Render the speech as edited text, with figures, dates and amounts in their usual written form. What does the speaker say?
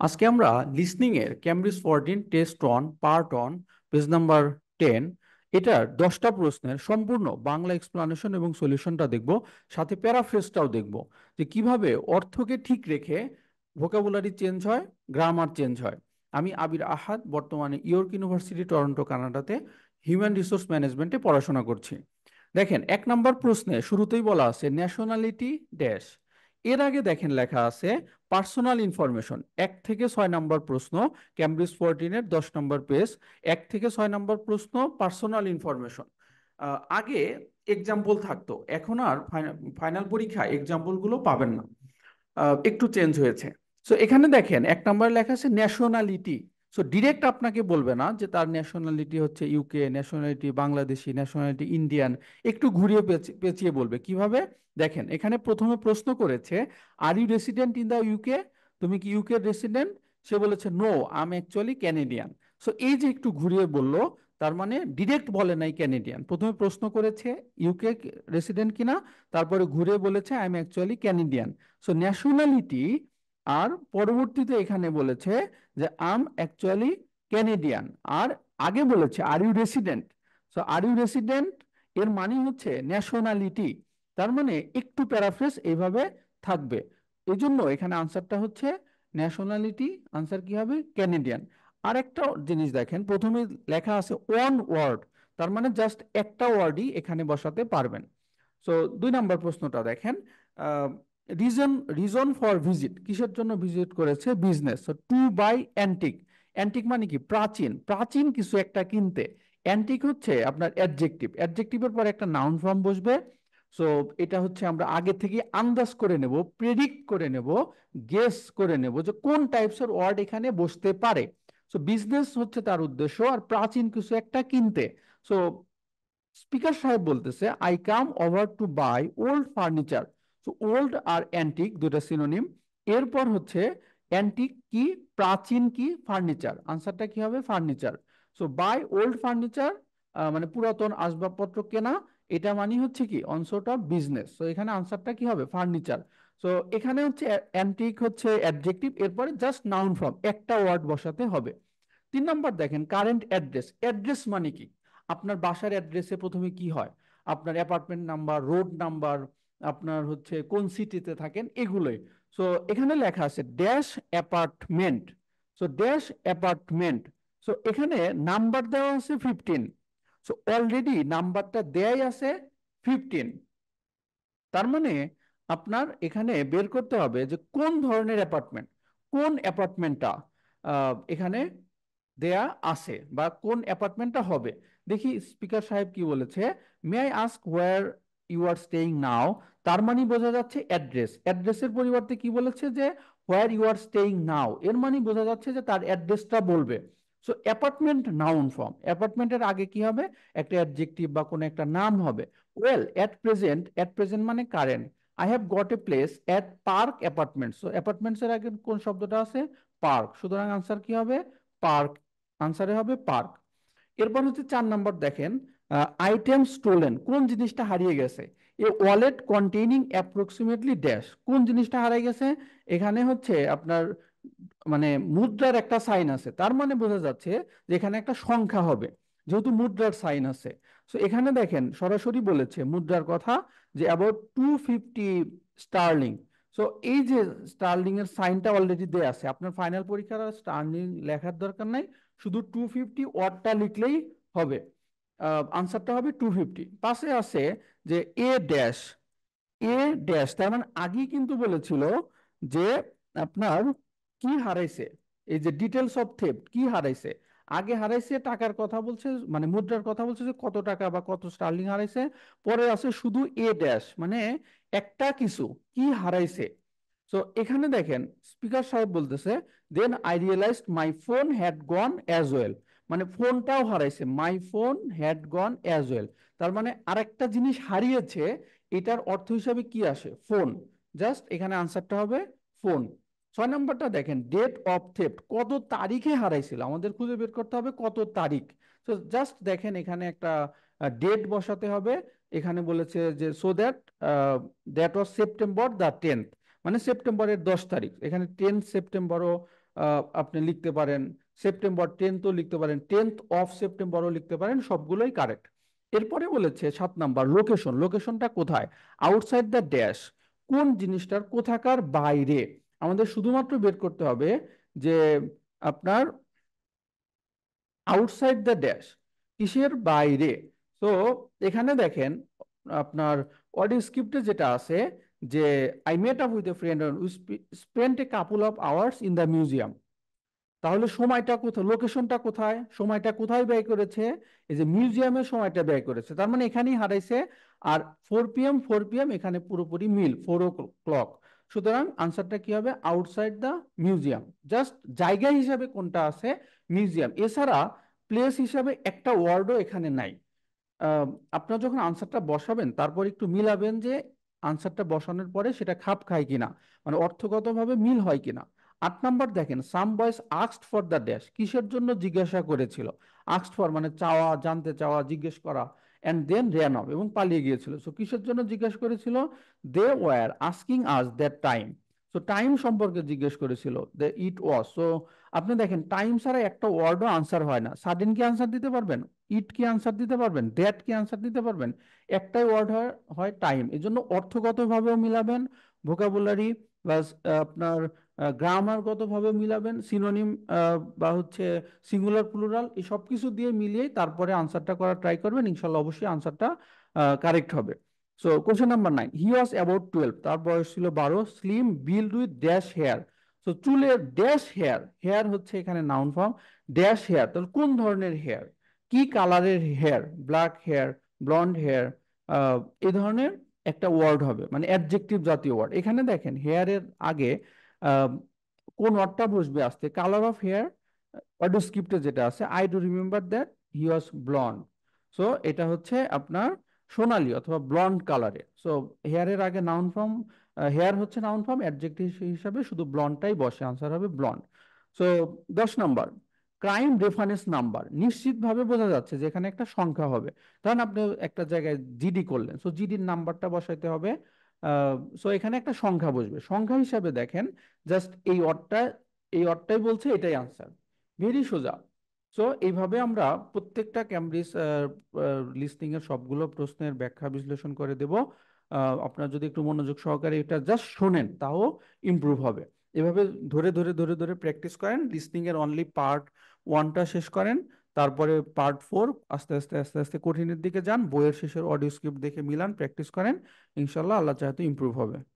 আজকে আমরা লিসনিং এর Cambridge 14 test on part on page number 10 এটার 10টা প্রশ্নের সম্পূর্ণ বাংলা এক্সপ্লানেশন এবং সলিউশনটা দেখব, সাথে প্যারাফ্রেজটাও দেখব যে কিভাবে অর্থকে ঠিক রেখে ভোকাবুলারি চেঞ্জ হয়, গ্রামার চেঞ্জ হয়। আমি আবির আহাদ, বর্তমানে ইয়র্ক ইউনিভার্সিটি টরন্টো কানাডাতে হিউম্যান রিসোর্স ম্যানেজমেন্টে পড়াশোনা করছি। দেখেন, 1 নম্বর প্রশ্নে শুরুতেই বলা আছে ন্যাশনালিটি ড্যাশ। এর আগে দেখেন লেখা আছে পার্সোনাল ইনফরমেশন। 1 থেকে 6 নম্বর প্রশ্ন, ক্যামব্রিজ 14-এর 10 নম্বর পেজ। 1 থেকে 6 নম্বর প্রশ্ন পার্সোনাল ইনফরমেশন। আগে এক্সাম্পল থাকতো, এখন আর ফাইনাল পরীক্ষায় এক্সাম্পল গুলো পাবেন না, একটু চেঞ্জ হয়েছে। সো এখানে দেখেন 1 নম্বর লেখা আছে ন্যাশনালিটি। সো ডিরেক্ট আপনাকে বলবে না যে তার ন্যাশনালিটি হচ্ছে UK, nationality Bangladeshi, nationality Indian. একটু ঘুরিয়ে পেঁচিয়ে বলবে কিভাবে। দেখেন, এখানে প্রথমে প্রশ্ন করেছে, are you resident in the UK? তুমি কি ইউকে রেসিডেন্ট? সে বলেছে no, I am actually Canadian. So এই যে একটু ঘুরিয়ে বললো, তার মানে ডিরেক্ট বলে নাই ক্যানেডিয়ান। প্রথমে প্রশ্ন করেছে ইউকে রেসিডেন্ট কিনা, তারপরে ঘুরে বলেছে I am actually Canadian. So nationality, আর পরবর্তীতে এখানে বলেছে যে আম অ্যাকচুয়ালি ক্যানেডিয়ান, আর আগে বলেছে are you resident. So are you resident এর মানে হচ্ছে ন্যাশনালিটি। তার মানে একটু প্যারাফ্রেজ এইভাবে থাকবে। এই জন্য এখানে আনসারটা হচ্ছে ন্যাশনালিটি, আনসার কি হবে ক্যানেডিয়ান। আর একটা জিনিস দেখেন, প্রথমে লেখা আছে ওয়ান ওয়ার্ড, তার মানে জাস্ট একটা ওয়ার্ডই এখানে বসাতে পারবেন। সো 2 নম্বর প্রশ্নটা দেখেন, রিজন রিজন ফর ভিজিট, কিসের জন্য ভিজিট করেছে? Business. To buy antique. Antique মানে কি? প্রাচীন, প্রাচীন কিছু একটা কিনতে। অ্যান্টিক হচ্ছে আপনার অ্যাডজেক্টিভ, অ্যাডজেক্টিভের পর একটা নাউন ফর্ম বসবে। সো এটা হচ্ছে আমরা আগে থেকে আন্দাজ করে নেব, প্রেডিক্ট করে নেব, গেস করে নেব যে কোন টাইপসের ওয়ার্ড এখানে বসতে পারে। সো বিজনেস হচ্ছে তার উদ্দেশ্য, আর প্রাচীন কিছু একটা কিনতে। সো স্পিকার সাহেব বলতেছে I come over to buy old furniture. তো ওল্ড আর অ্যান্টিক দুটো সিনোনিম। এরপর হচ্ছে অ্যান্টিক কি, প্রাচীন কি, ফার্নিচার। আনসারটা কি হবে? Furniture. So by old furniture মানে পুরাতন আসবাবপত্র কেনা, এটা মানে হচ্ছে কি অন সোর্ট অফ বিজনেস। তো এখানে আনসারটা কি হবে? ফার্নিচার। সো এখানে হচ্ছে অ্যান্টিক হচ্ছে অ্যাডজেক্টিভ, এরপরে জাস্ট নাউন ফর্ম একটা ওয়ার্ড বসাতে হবে। 3 নম্বর দেখেন কারেন্ট অ্যাড্রেস। অ্যাড্রেস মানে কি? আপনার বাসার অ্যাড্রেসে প্রথমে কি হয়? আপনার অ্যাপার্টমেন্ট নাম্বার, রোড নাম্বার, আপনার হচ্ছে কোন সিটিতে থাকেন, এগুলোই। সো এখানে লেখা আছে dash apartment. So dash apartment. So এখানে নাম্বার দেওয়া আছে 15। সো অলরেডি নাম্বারটা দেয়াই আছে 15। তার মানে আপনার এখানে বের করতে হবে যে কোন ধরনের অ্যাপার্টমেন্ট, কোন অ্যাপার্টমেন্টটা এখানে দেয়া আছে, বা কোন অ্যাপার্টমেন্টটা হবে। দেখি স্পিকার সাহেব কি বলেছে, may I ask where you are staying now. তার মানে বোঝা যাচ্ছে অ্যাড্রেস। অ্যাড্রেসের পরিবর্তে কি বলেছে যে হোয়ার ইউ আর স্টেইং নাও, এর মানে বোঝা যাচ্ছে যে তার অ্যাড্রেসটা বলবে। সো অ্যাপার্টমেন্ট নাউন ফর্ম, অ্যাপার্টমেন্টের আগে কি হবে? একটা অ্যাডজেক্টিভ বা কোনো একটা নাম হবে। Well at present, at present মানে current, I have got a place at Park Apartments. So apartments এর আগে কোন শব্দটা আছে? পার্ক। সুতরাং আনসার কি হবে? পার্ক। আনসারে হবে পার্ক। এরপর হচ্ছে 4 নম্বর দেখেন, আইটেম স্টোলেন, কোন জিনিসটা হারিয়ে গেছে? এ ওয়ালেট কন্টেইনিং অ্যাপ্রক্সিমেটলি ড্যাশ, কোন জিনিসটা হারিয়ে গেছে? এখানে হচ্ছে আপনার মানে মুদ্রার একটা সাইন আছে, তার মানে বোঝা যাচ্ছে যে এখানে একটা সংখ্যা হবে, যেহেতু মুদ্রার সাইন আছে। সো এখানে দেখেন সরাসরি বলেছে মুদ্রার কথা, যে অ্যাবাউট 250 স্টার্লিং। সো এই যে স্টার্লিং এর সাইনটা অলরেডি দেয়া আছে, আপনার ফাইনাল পরীক্ষার আর স্টার্লিং লেখার দরকার নাই, শুধু 250 ওয়াটটা লিখলেই হবে। আনসারটা হবে 250। পাশে আছে যে এ ড্যাশ, এ ড্যাশ, তার মানে আগেই কিন্তু বলেছিল যে আপনার কি হারাইছে, এই যে ডিটেলস অফ থেফট, কি হারাইছে। আগে হারাইছে টাকার কথা বলছে, মানে মুদ্রার কথা বলছে যে কত টাকা বা কত স্টার্লিং হারাইছে। পরে আছে শুধু এ ড্যাশ, মানে একটা কিছু কি হারাইছে। তো এখানে দেখেন স্পিকার সাহেব বলতেছে then I realised my phone had gone as well, মানে ফোনটাও হারাইছে, my phone had gone as well. তার মানে আরেকটা জিনিস হারিয়েছে, এটার অর্থ হিসাবে কি আসে? ফোন। জাস্ট এখানে আনসারটা হবে ফোন। 6 নম্বরটা দেখেন ডেট অফ থেফট, কত তারিখে হারাইছিল, আমাদের খুঁজে বের করতে হবে কত তারিখ। তো জাস্ট দেখেন এখানে একটা ডেট বসাতে হবে। এখানে বলেছে যে so that that was September the 10th, মানে সেপ্টেম্বরের 10 তারিখ। এখানে 10 সেপ্টেম্বরও আপনি লিখতে পারেন, সেপ্টেম্বর 10ও লিখতে পারেন, 10th অফ সেপ্টেম্বরও লিখতে পারেন, সবগুলোই কারেক্ট। এরপরে বলেছে 7 নাম্বার লোকেশন, লোকেশনটা কোথায়? আউটসাইড দ্য ড্যাশ, কোন জিনিসটার কোথাকার বাইরে। আমাদের শুধুমাত্র বের করতে হবে যে আপনার আউটসাইড দ্য ড্যাশ কিসের বাইরে। তো এখানে দেখেন আপনার অডিও স্ক্রিপ্টে যেটা আছে যে I met up with a friend we spent A couple of hours in the museum. তাহলে সময়টা কোথায়, লোকেশনটা কোথায়, সময়টা কোথায় ব্যয় করেছে? এই যে মিউজিয়ামের সময়টা ব্যয় করেছে, তার মানে এখানেই হারাইছে। আর 4 PM এখানে পুরোপুরি মিল, 4 o'clock। সুতরাং আনসারটা কি হবে? Outside the museum. জাস্ট জায়গা হিসাবে কোনটা আছে? মিউজিয়াম। এছাড়া প্লেস হিসাবে একটা ওয়ার্ডও এখানে নাই। আহ, আপনার যখন আনসারটা বসাবেন তারপর একটু মিলাবেন যে আনসারটা বসানোর পরে সেটা খাপ খায় কিনা, মানে অর্থগতভাবে মিল হয় কিনা। 8 নাম্বার দেখেন, some boys asked for the dash, কিসের জন্য জিজ্ঞাসা করেছিল? আস্কড ফর মানে চাওয়া, জানতে চাওয়া, জিজ্ঞেস করা, অ্যান্ড দেন র্যান অফ এবং পালিয়ে গিয়েছিল। সো কিসের জন্য জিজ্ঞাসা করেছিল? They were asking us that time. So time সম্পর্কে জিজ্ঞেস করেছিল, দে ইট ওয়াজ। সো আপনি দেখেন টাইম ছাড়া একটা ওয়ার্ডও আনসার হয় না। সাডেন কি আনসার দিতে পারবেন? ইট কি আনসার দিতে পারবেন? দ্যাট কি আনসার দিতে পারবেন? একটাই ওয়ার্ড হয়, হয় টাইম। এই জন্য অর্থগতভাবেও মিলাবেন, ভোকাবুলারি প্লাস আপনার গ্রামারগত ভাবে মিলাবেন, সিনোনিম বা হচ্ছে সিঙ্গুলার প্লুরাল, এই সব কিছু দিয়ে মিলিয়ে তারপরে আনসারটা করার ট্রাই করবেন, ইনশাল্লাহ অবশ্যই আনসারটা কারেক্ট হবে। So question number 9, he was about 12, তার বয়স ছিল 12, slim build with dash hair. তো চুলের ড্যাশ হেয়ার, হেয়ার হচ্ছে এখানে নাউন ফর্ম, ড্যাশ হেয়ার তাহলে কোন ধরনের হেয়ার, কি কালারের hair, black hair, blonde hair, এই ধরনের একটা ওয়ার্ড হবে, মানে অ্যাডজেক্টিভ জাতীয় ওয়ার্ড। এখানে দেখেন হেয়ারের আগে আহ, কোন ওয়ার্ডটা বসবে আসতে? কালার অফ হেয়ার, অডিও স্ক্রিপ্টে যেটা আছে, I do remember that he was blonde. So এটা হচ্ছে আপনার সোনালী অথবা ব্লন্ড কালারের। সো হেয়ারের আগে নাউন ফর্ম, হেয়ার হচ্ছে নাউন ফর্ম, অ্যাডজেক্টিভ হিসাবে শুধু ব্লন্ডটাই বসে, আনসার হবে blonde. So 10 number, crime reference number, নিশ্চিতভাবে বোঝা যাচ্ছে যে এখানে একটা সংখ্যা হবে। ধরেন আপনি একটা জায়গায় জিডি করলেন, সো জিডির নাম্বারটা বসাইতে হবে। সো এখানে একটা সংখ্যা বসবে, সংখ্যা হিসাবে দেখেন জাস্ট এই অর্ডটা, এই অর্ডটাই বলছে, এটাই আনসার। ভেরি সোজা। সো এইভাবে আমরা প্রত্যেকটা ক্যামব্রিজ লিস্টিং এর সবগুলো প্রশ্নের ব্যাখ্যা বিশ্লেষণ করে দেব। আপনার যদি একটু মনোযোগ সহকারে এটা জাস্ট শোনেন তাও ইমপ্রুভ হবে। এভাবে ধরে ধরে ধরে ধরে প্র্যাকটিস করেন, লিসনিং এর অনলি পার্ট 1টা শেষ করেন, তারপরে পার্ট 4 আস্তে আস্তে আস্তে আস্তে কঠিনের দিকে যান, বইয়ের শেষের অডিও স্ক্রিপ্ট দেখে মিলান, প্র্যাকটিস করেন, ইনশাল্লাহ আল্লাহ চাহতে ইমপ্রুভ হবে।